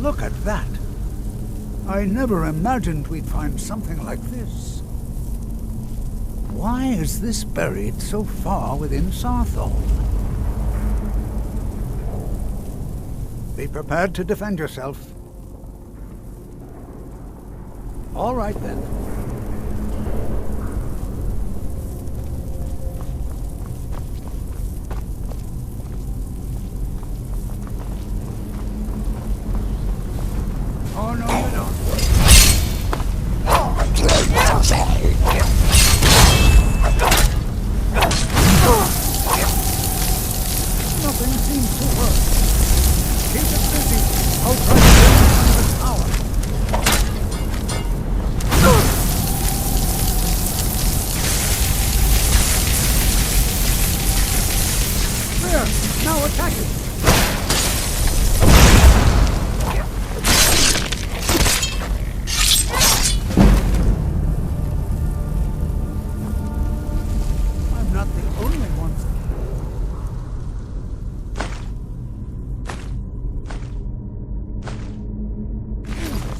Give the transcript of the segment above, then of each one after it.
Look at that! I never imagined we'd find something like this. Why is this buried so far within Sarthol? Be prepared to defend yourself. All right, then. Oh, no, you don't. Nothing seems to work. Keep it busy. I'll try to get into the tower. There! Now attack it! I'm not the only one.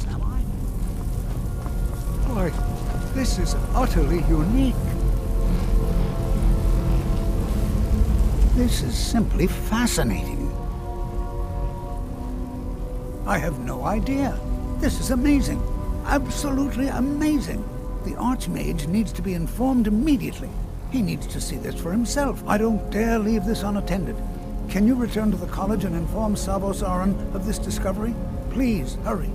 Am I? Boy, this is utterly unique. This is simply fascinating. I have no idea. This is amazing. Absolutely amazing. The Archmage needs to be informed immediately. He needs to see this for himself. I don't dare leave this unattended. Can you return to the college and inform Savos Aran of this discovery? Please, hurry.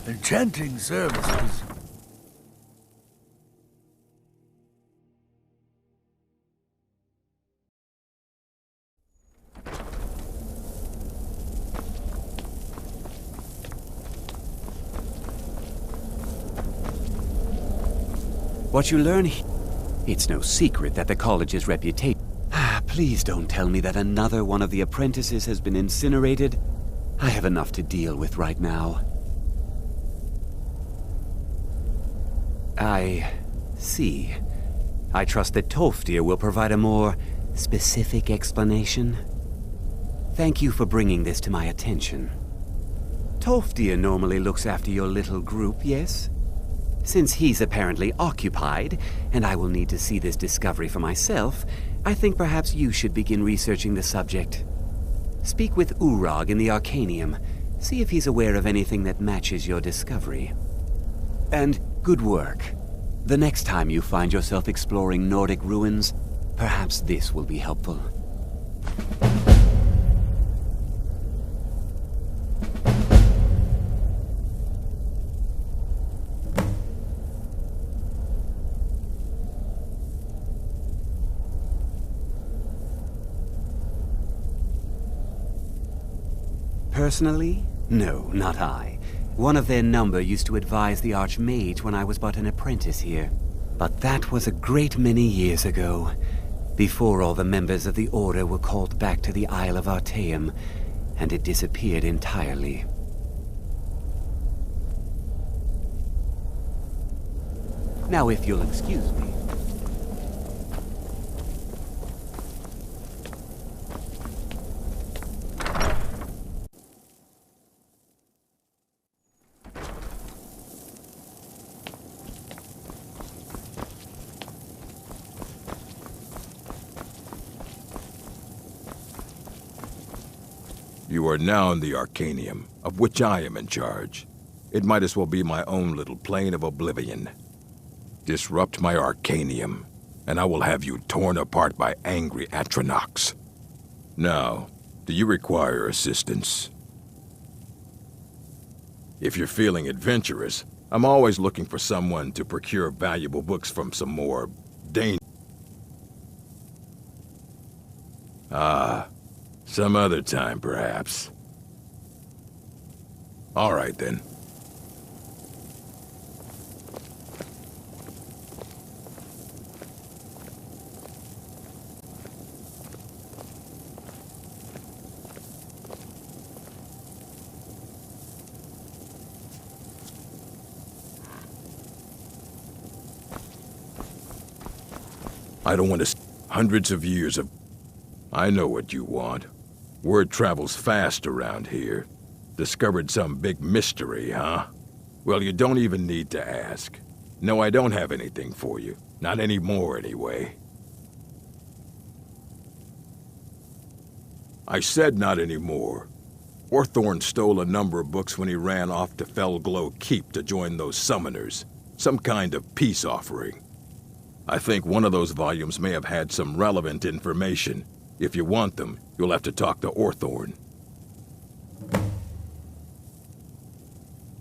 Enchanting services. What you learn here... It's no secret that the college's reputation... Please don't tell me that another one of the apprentices has been incinerated. I have enough to deal with right now. I see. I trust that Tolfdir will provide a more specific explanation. Thank you for bringing this to my attention. Tolfdir normally looks after your little group, yes? Since he's apparently occupied, and I will need to see this discovery for myself, I think perhaps you should begin researching the subject. Speak with Urag in the Arcanium. See if he's aware of anything that matches your discovery. And good work. The next time you find yourself exploring Nordic ruins, perhaps this will be helpful. Personally? No, not I. One of their number used to advise the Archmage when I was but an apprentice here. But that was a great many years ago. before all the members of the Order were called back to the Isle of Artaeum, and it disappeared entirely. Now, if you'll excuse me. You are now in the Arcanium, of which I am in charge. It might as well be my own little plane of Oblivion. Disrupt my Arcanium, and I will have you torn apart by angry Atronachs. Now, do you require assistance? If you're feeling adventurous, I'm always looking for someone to procure valuable books from some more some other time, perhaps. All right, then. I don't want to... Hundreds of years of... I know what you want. Word travels fast around here. Discovered some big mystery, huh? Well, you don't even need to ask. No, I don't have anything for you. Not anymore, anyway. I said not anymore. Orthorn stole a number of books when he ran off to Felglow Keep to join those summoners. Some kind of peace offering. I think one of those volumes may have had some relevant information. If you want them, you'll have to talk to Orthorn.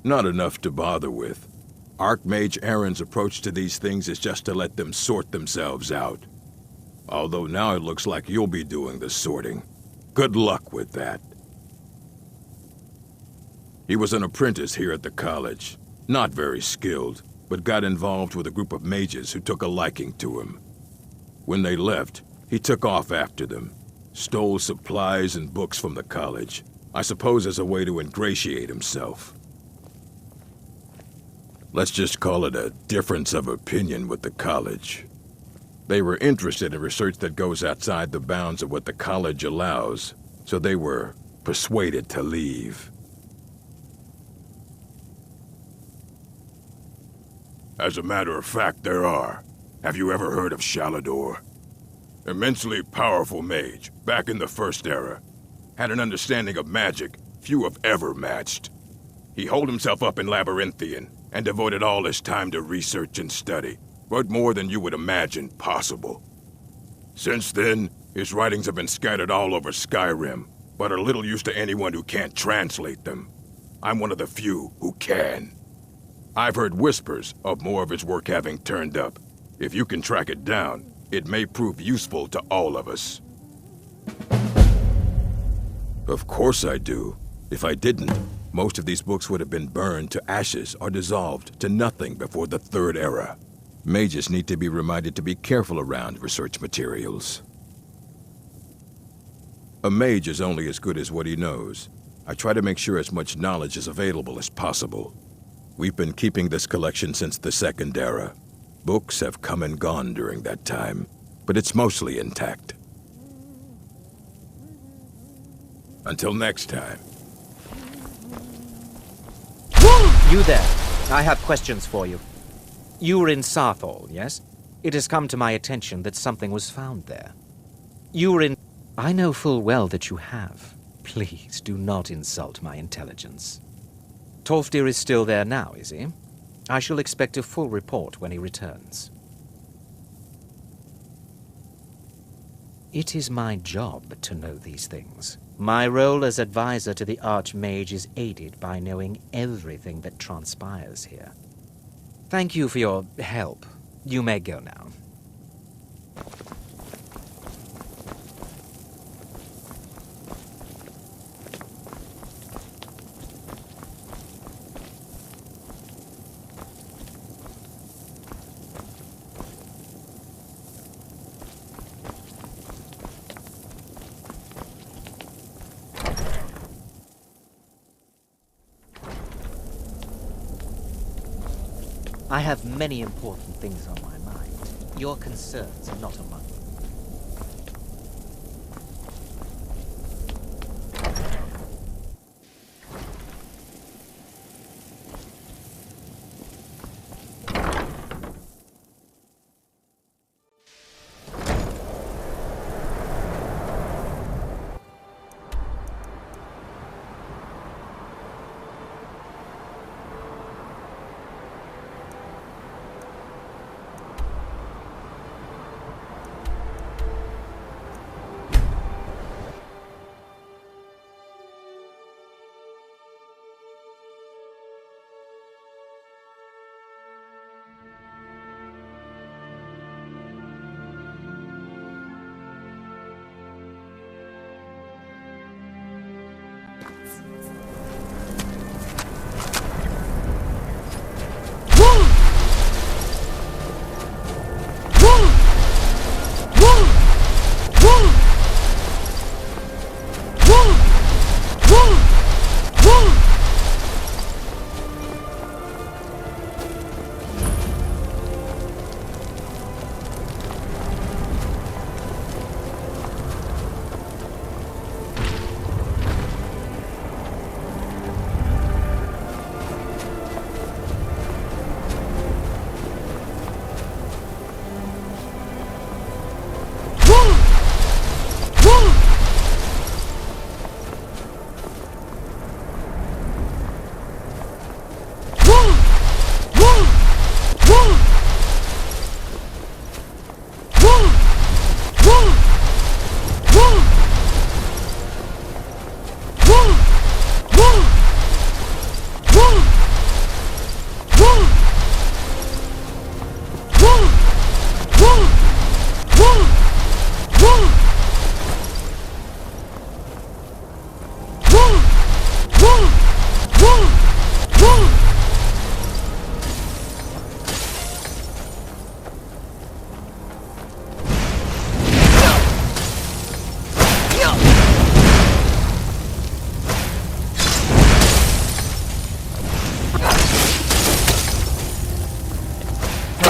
Not enough to bother with. Archmage Aaron's approach to these things is just to let them sort themselves out. Although now it looks like you'll be doing the sorting. Good luck with that. He was an apprentice here at the college. Not very skilled, but got involved with a group of mages who took a liking to him. When they left, he took off after them, stole supplies and books from the college, I suppose as a way to ingratiate himself. Let's just call it a difference of opinion with the college. They were interested in research that goes outside the bounds of what the college allows, so they were persuaded to leave. As a matter of fact, there are. Have you ever heard of Shalador? Immensely powerful mage, back in the First Era. Had an understanding of magic few have ever matched. He holed himself up in Labyrinthian and devoted all his time to research and study, but more than you would imagine possible. Since then, his writings have been scattered all over Skyrim, but are little use to anyone who can't translate them. I'm one of the few who can. I've heard whispers of more of his work having turned up. If you can track it down, it may prove useful to all of us. Of course I do. If I didn't, most of these books would have been burned to ashes or dissolved to nothing before the Third Era. Mages need to be reminded to be careful around research materials. A mage is only as good as what he knows. I try to make sure as much knowledge is available as possible. We've been keeping this collection since the Second Era. Books have come and gone during that time, but it's mostly intact. Until next time. You there. I have questions for you. You were in Sarthal, yes? It has come to my attention that something was found there. You were in... I know full well that you have. Please do not insult my intelligence. Tolfdir is still there now, is he? I shall expect a full report when he returns. It is my job to know these things. My role as advisor to the Archmage is aided by knowing everything that transpires here. Thank you for your help. You may go now. I have many important things on my mind. Your concerns are not among them.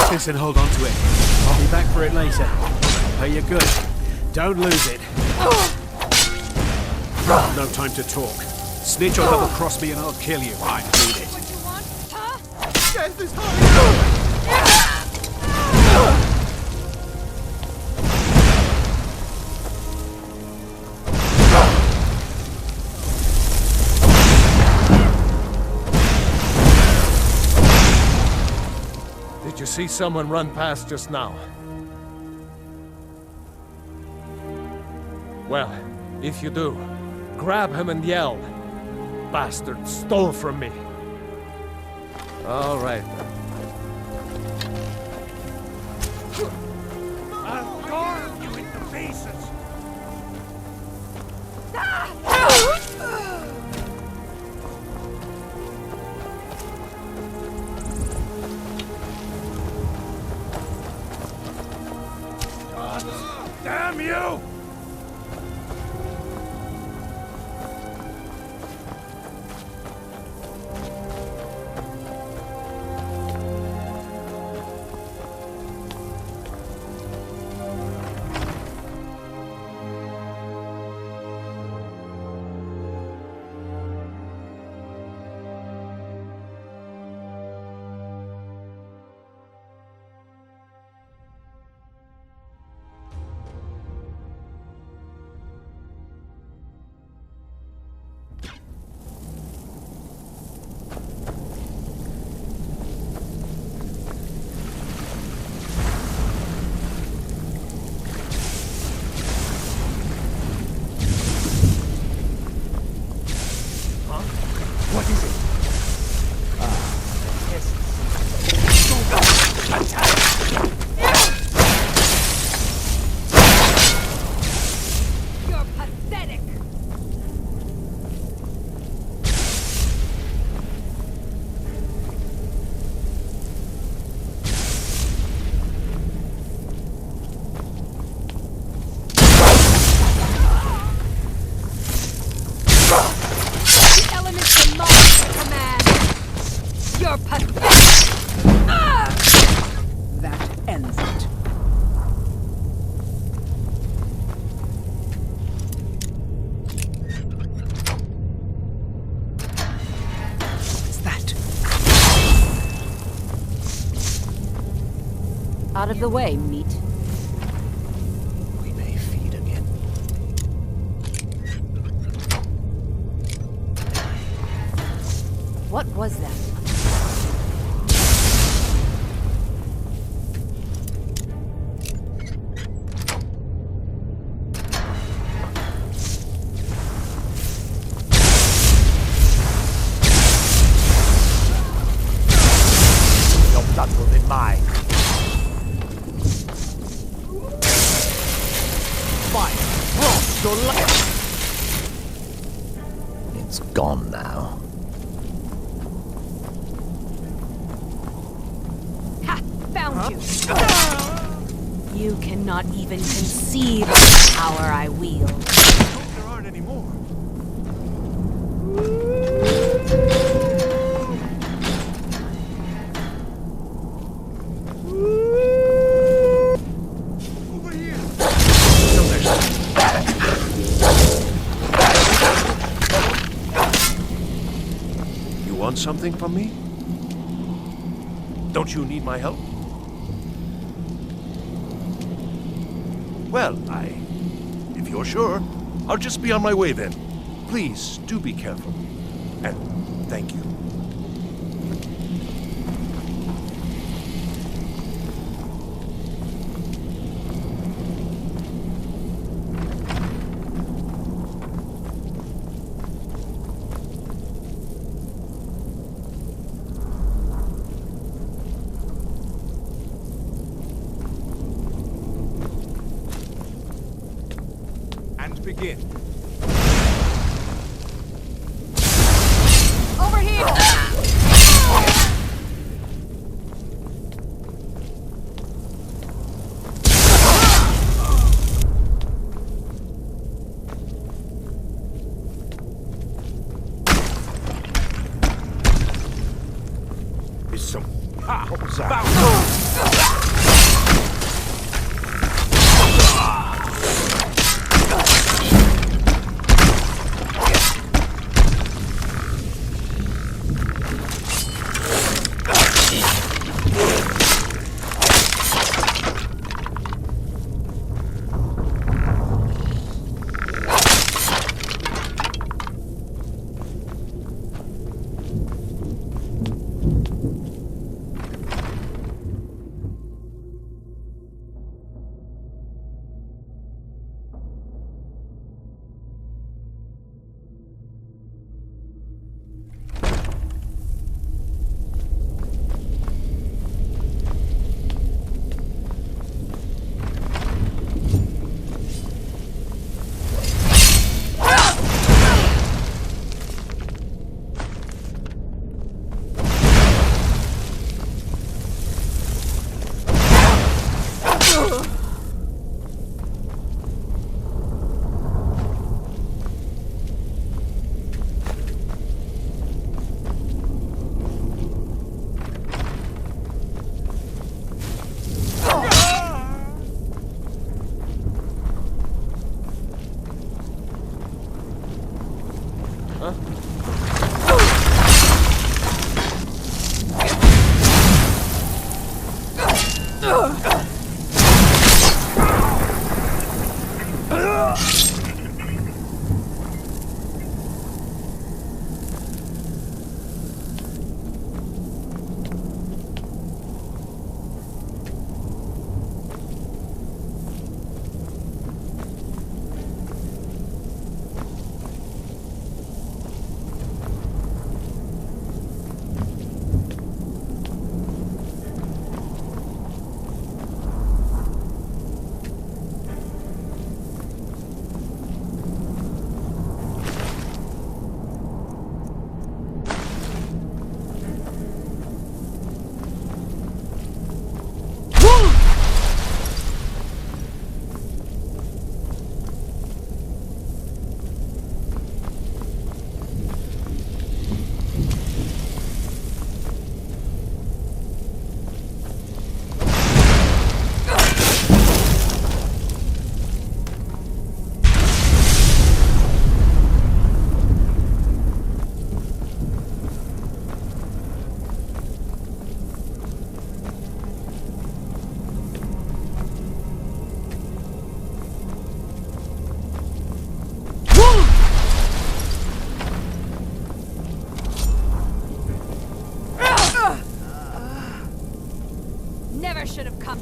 This and hold on to it. I'll be back for it later. Pay you good. Don't lose it. No time to talk. Snitch or double cross me and I'll kill you. I need it. What you want, huh? Death is hard. Did you see someone run past just now? Well, if you do, grab him and yell. Bastard stole from me. All right then. I'll carve you into pieces. Damn you! Out of the way, meat. We may feed again. What was that? Your blood will be mine. Fire! Frost your life! It's gone now. Ha! Found you! You cannot even conceive of the power I wield. There aren't any more. Over here. You want something from me? Don't you need my help? Well, if you're sure, I'll just be on my way then. Please, do be careful. And thank you. And begin. Over here! It's some... what was that?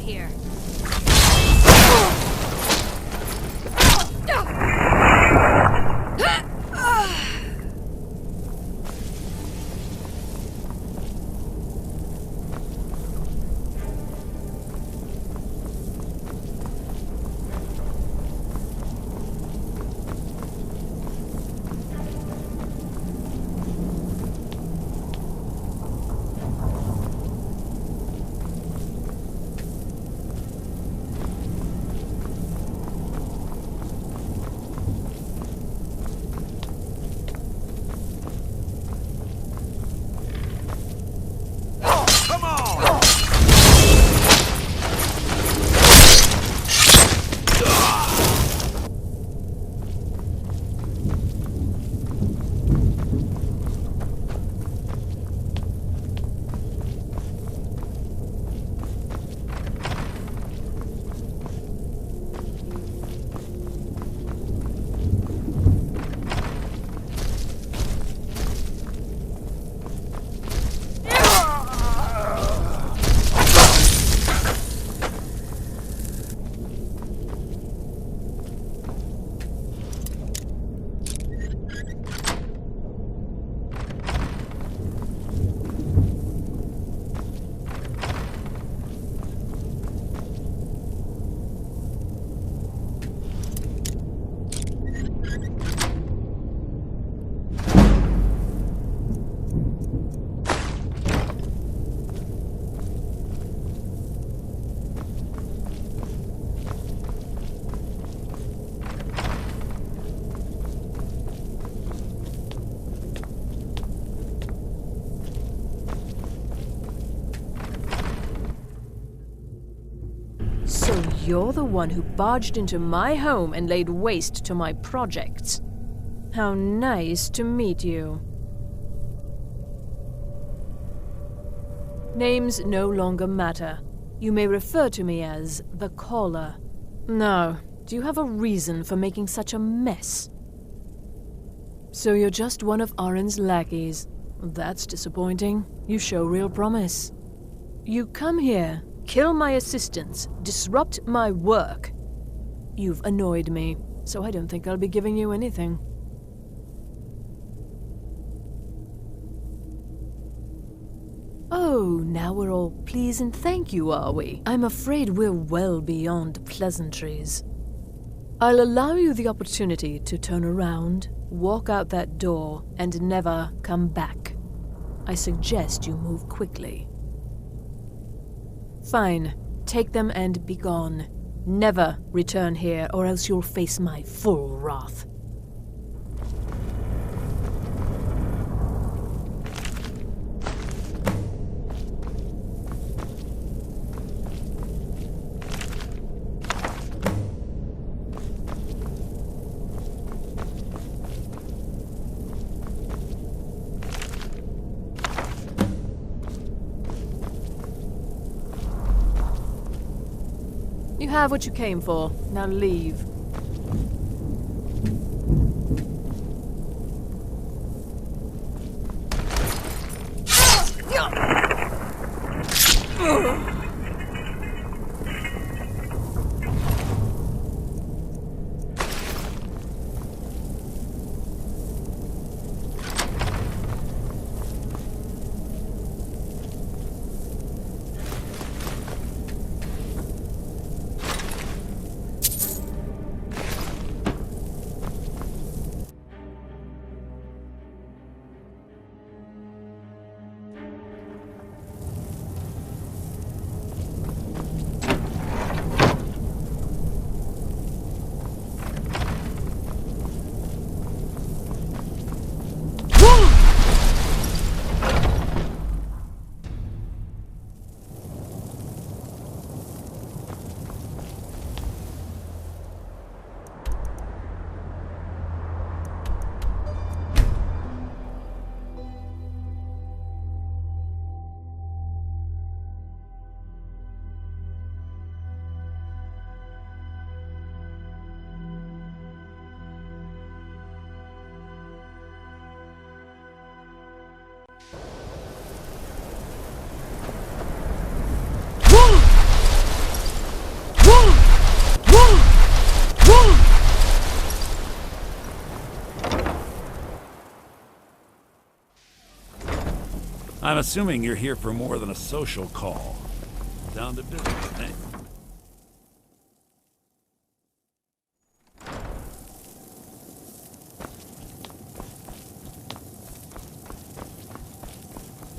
here. So you're the one who barged into my home and laid waste to my projects. How nice to meet you. Names no longer matter. You may refer to me as the Caller. Now, do you have a reason for making such a mess? So you're just one of Arin's lackeys. That's disappointing. You show real promise. You come here, kill my assistants, disrupt my work. You've annoyed me, so I don't think I'll be giving you anything. Oh, now we're all please and thank you, are we? I'm afraid we're well beyond pleasantries. I'll allow you the opportunity to turn around, walk out that door, and never come back. I suggest you move quickly. Fine. Take them and be gone. Never return here, or else you'll face my full wrath. You have what you came for. Now leave. I'm assuming you're here for more than a social call. Down to business, eh?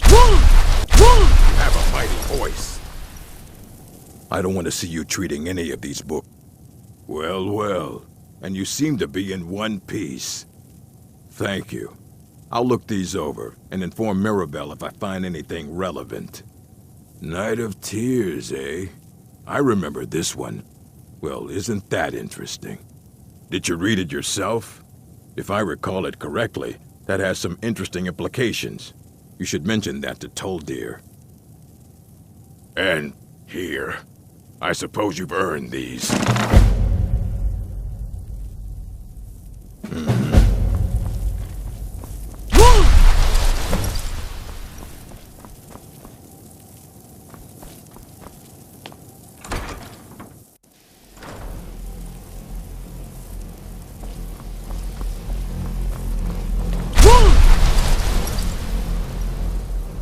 You have a mighty voice. I don't want to see you treating any of these books. Well, well. And you seem to be in one piece. Thank you. I'll look these over and inform Mirabelle if I find anything relevant. Night of Tears, eh? I remember this one. Well, isn't that interesting? Did you read it yourself? If I recall it correctly, that has some interesting implications. You should mention that to Toldir. And here. I suppose you've earned these.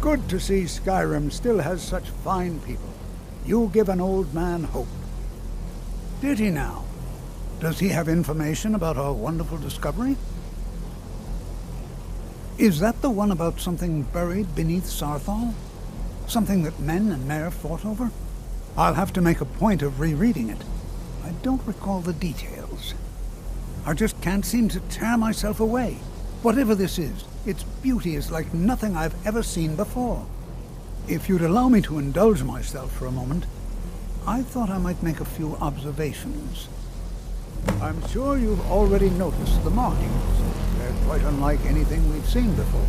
Good to see Skyrim still has such fine people. You give an old man hope. Did he now? Does he have information about our wonderful discovery? Is that the one about something buried beneath Sarthal? Something that men and Mare fought over? I'll have to make a point of rereading it. I don't recall the details. I just can't seem to tear myself away. Whatever this is, its beauty is like nothing I've ever seen before. If you'd allow me to indulge myself for a moment, I thought I might make a few observations. I'm sure you've already noticed the markings. They're quite unlike anything we've seen before.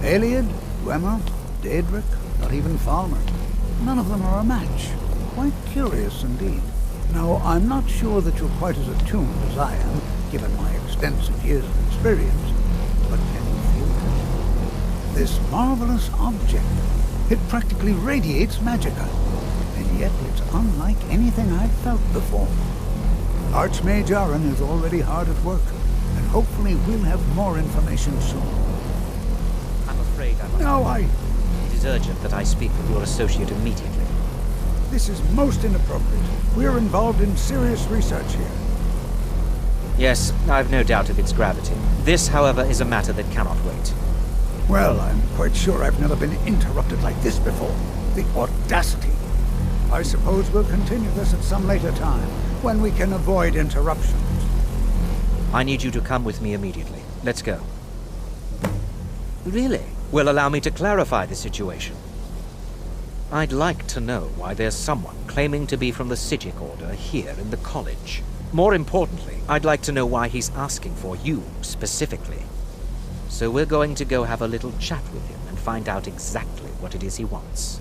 Aliad, Dwemer, Daedric, not even Falmer. None of them are a match. Quite curious indeed. Now, I'm not sure that you're quite as attuned as I am, given my extensive years of experience, but can you feel it? This marvelous object. It practically radiates magicka, and yet it's unlike anything I've felt before. Archmage Aaron is already hard at work, and hopefully we'll have more information soon. I'm afraid I must... No, It is urgent that I speak with your associate immediately. This is most inappropriate. We're involved in serious research here. Yes, I've no doubt of its gravity. This, however, is a matter that cannot wait. Well, I'm quite sure I've never been interrupted like this before. The audacity. I suppose we'll continue this at some later time, when we can avoid interruptions. I need you to come with me immediately. Let's go. Really? Well, allow me to clarify the situation. I'd like to know why there's someone claiming to be from the Psijic Order here in the college. More importantly, I'd like to know why he's asking for you, specifically. So we're going to go have a little chat with him and find out exactly what it is he wants.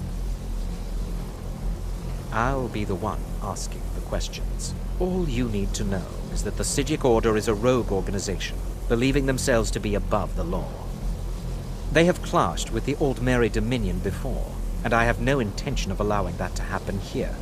I'll be the one asking the questions. All you need to know is that the Psijic Order is a rogue organization, believing themselves to be above the law. They have clashed with the Old Mary Dominion before, and I have no intention of allowing that to happen here.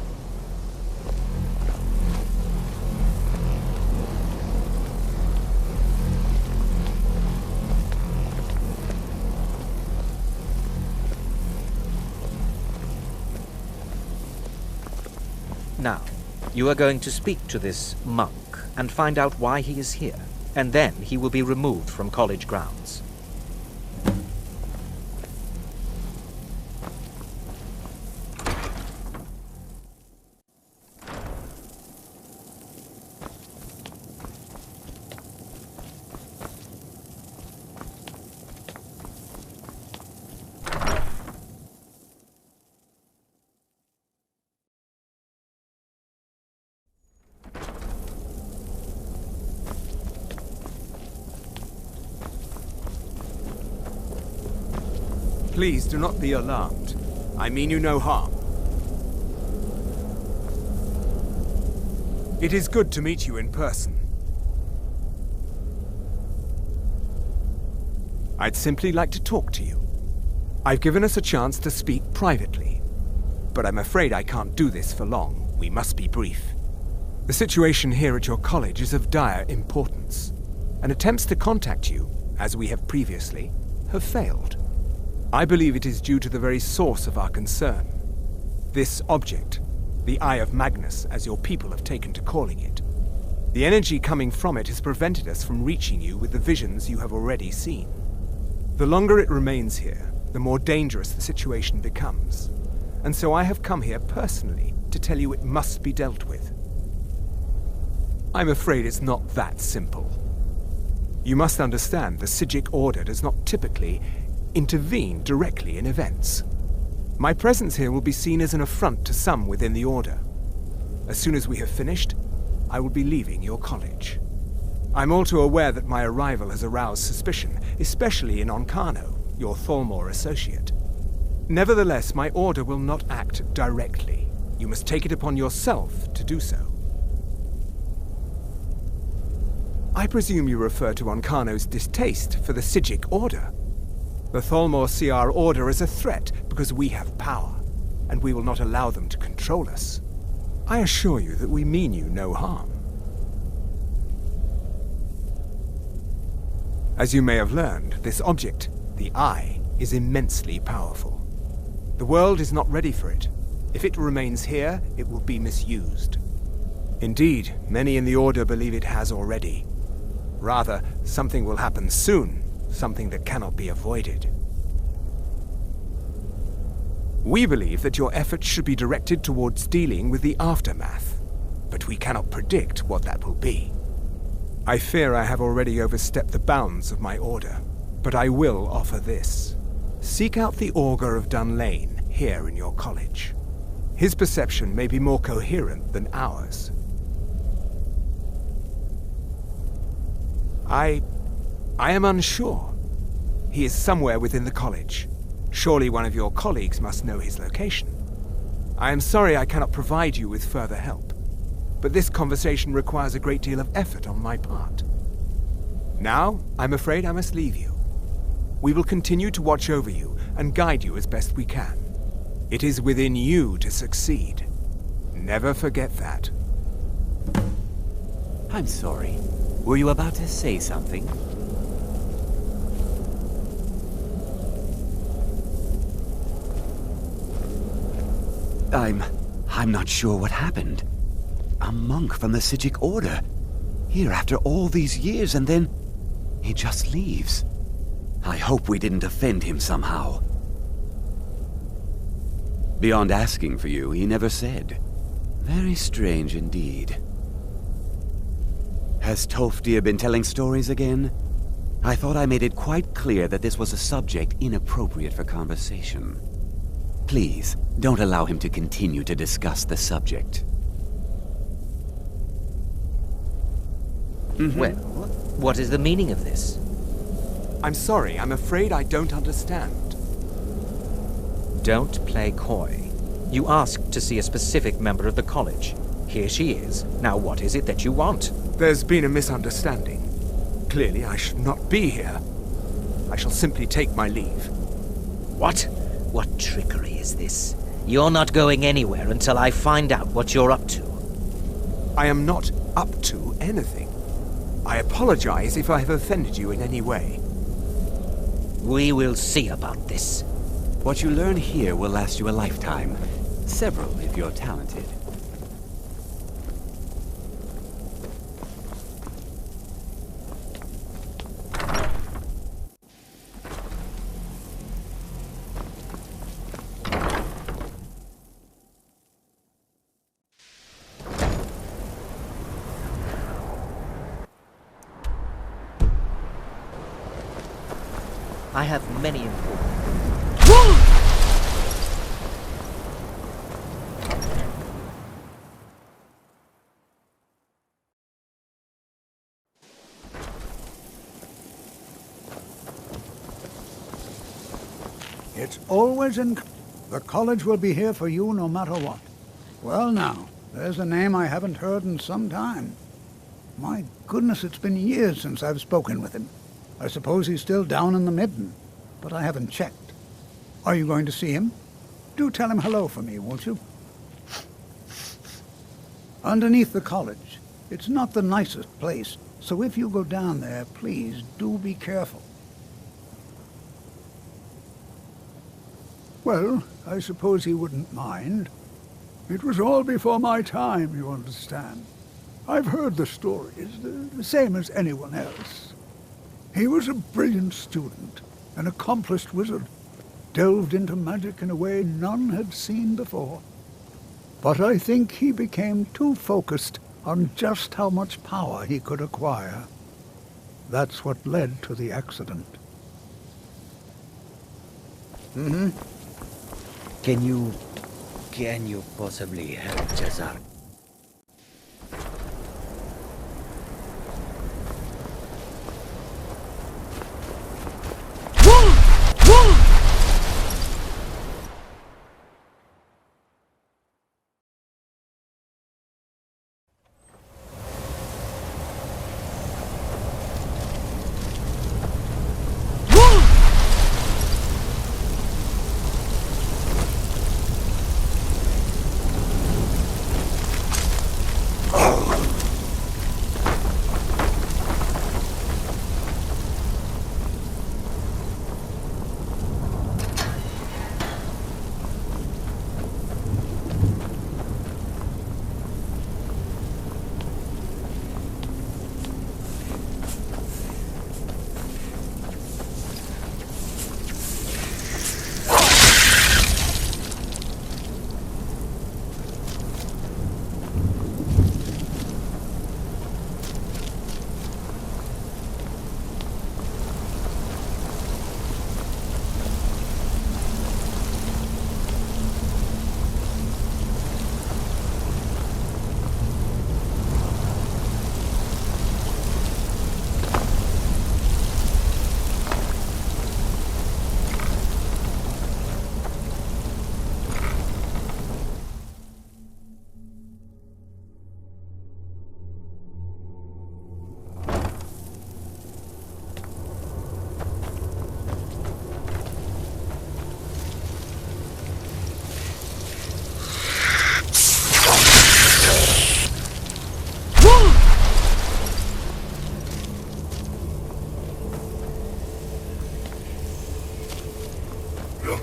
Now, you are going to speak to this monk and find out why he is here, and then he will be removed from college grounds. Please do not be alarmed. I mean you no harm. It is good to meet you in person. I'd simply like to talk to you. I've given us a chance to speak privately, but I'm afraid I can't do this for long. We must be brief. The situation here at your college is of dire importance, and attempts to contact you, as we have previously, have failed. I believe it is due to the very source of our concern. This object, the Eye of Magnus, as your people have taken to calling it. The energy coming from it has prevented us from reaching you with the visions you have already seen. The longer it remains here, the more dangerous the situation becomes. And so I have come here personally to tell you it must be dealt with. I'm afraid it's not that simple. You must understand the Psijic Order does not typically intervene directly in events. My presence here will be seen as an affront to some within the Order. As soon as we have finished, I will be leaving your college. I'm all too aware that my arrival has aroused suspicion, especially in Onkano, your Thalmor associate. Nevertheless, my Order will not act directly. You must take it upon yourself to do so. I presume you refer to Onkano's distaste for the Psijic Order. The Thalmor see our Order as a threat because we have power, and we will not allow them to control us. I assure you that we mean you no harm. As you may have learned, this object, the Eye, is immensely powerful. The world is not ready for it. If it remains here, it will be misused. Indeed, many in the Order believe it has already. Rather, something will happen soon, something that cannot be avoided. We believe that your efforts should be directed towards dealing with the aftermath, but we cannot predict what that will be. I fear I have already overstepped the bounds of my Order, but I will offer this. Seek out the Augur of Dunlane here in your college. His perception may be more coherent than ours. I am unsure. He is somewhere within the college. Surely one of your colleagues must know his location. I am sorry I cannot provide you with further help, but this conversation requires a great deal of effort on my part. Now, I'm afraid I must leave you. We will continue to watch over you and guide you as best we can. It is within you to succeed. Never forget that. I'm sorry. Were you about to say something? I'm not sure what happened. A monk from the Psijic Order. Here after all these years, and then he just leaves. I hope we didn't offend him somehow. Beyond asking for you, he never said. Very strange indeed. Has Toftir been telling stories again? I thought I made it quite clear that this was a subject inappropriate for conversation. Please, don't allow him to continue to discuss the subject. Well, what is the meaning of this? I'm sorry, I'm afraid I don't understand. Don't play coy. You asked to see a specific member of the college. Here she is. Now what is it that you want? There's been a misunderstanding. Clearly I should not be here. I shall simply take my leave. What? What trickery is this? You're not going anywhere until I find out what you're up to. I am not up to anything. I apologize if I have offended you in any way. We will see about this. What you learn here will last you a lifetime. Several, if you're talented. I have many important... It's always in... The college will be here for you no matter what. Well now, there's a name I haven't heard in some time. My goodness, it's been years since I've spoken with him. I suppose he's still down in the Midden, but I haven't checked. Are you going to see him? Do tell him hello for me, won't you? Underneath the college. It's not the nicest place, so if you go down there, please do be careful. Well, I suppose he wouldn't mind. It was all before my time, you understand. I've heard the stories, the same as anyone else. He was a brilliant student, an accomplished wizard, delved into magic in a way none had seen before. But I think he became too focused on just how much power he could acquire. That's what led to the accident. Can you possibly help Jaguar?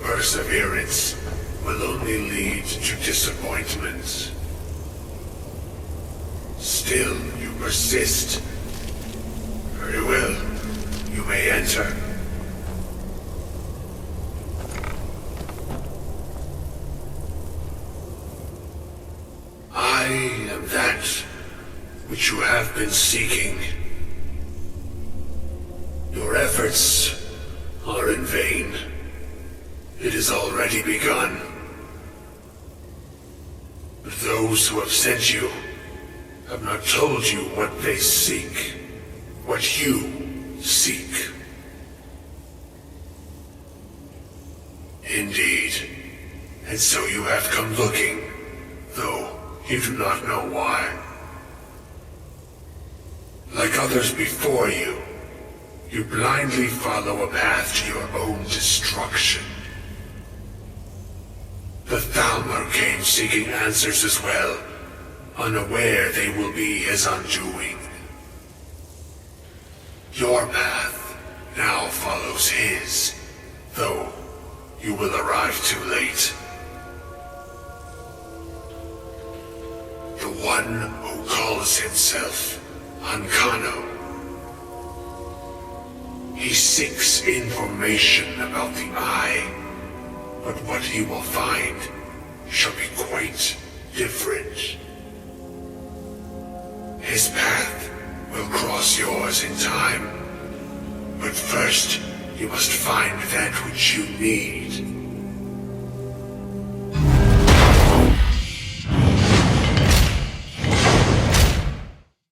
Perseverance will only lead to disappointments. Still, you persist. Very well. You may enter. I am that which you have been seeking. Your efforts are in vain. It has already begun. But those who have sent you have not told you what they seek, what you seek. Indeed. And so you have come looking, though you do not know why. Like others before you, you blindly follow a path to your own destruction. The Thalmor came seeking answers as well, unaware they will be his undoing. Your path now follows his, though you will arrive too late. The one who calls himself Ankano. He seeks information about the Eye. But what he will find shall be quite different. His path will cross yours in time. But first, you must find that which you need.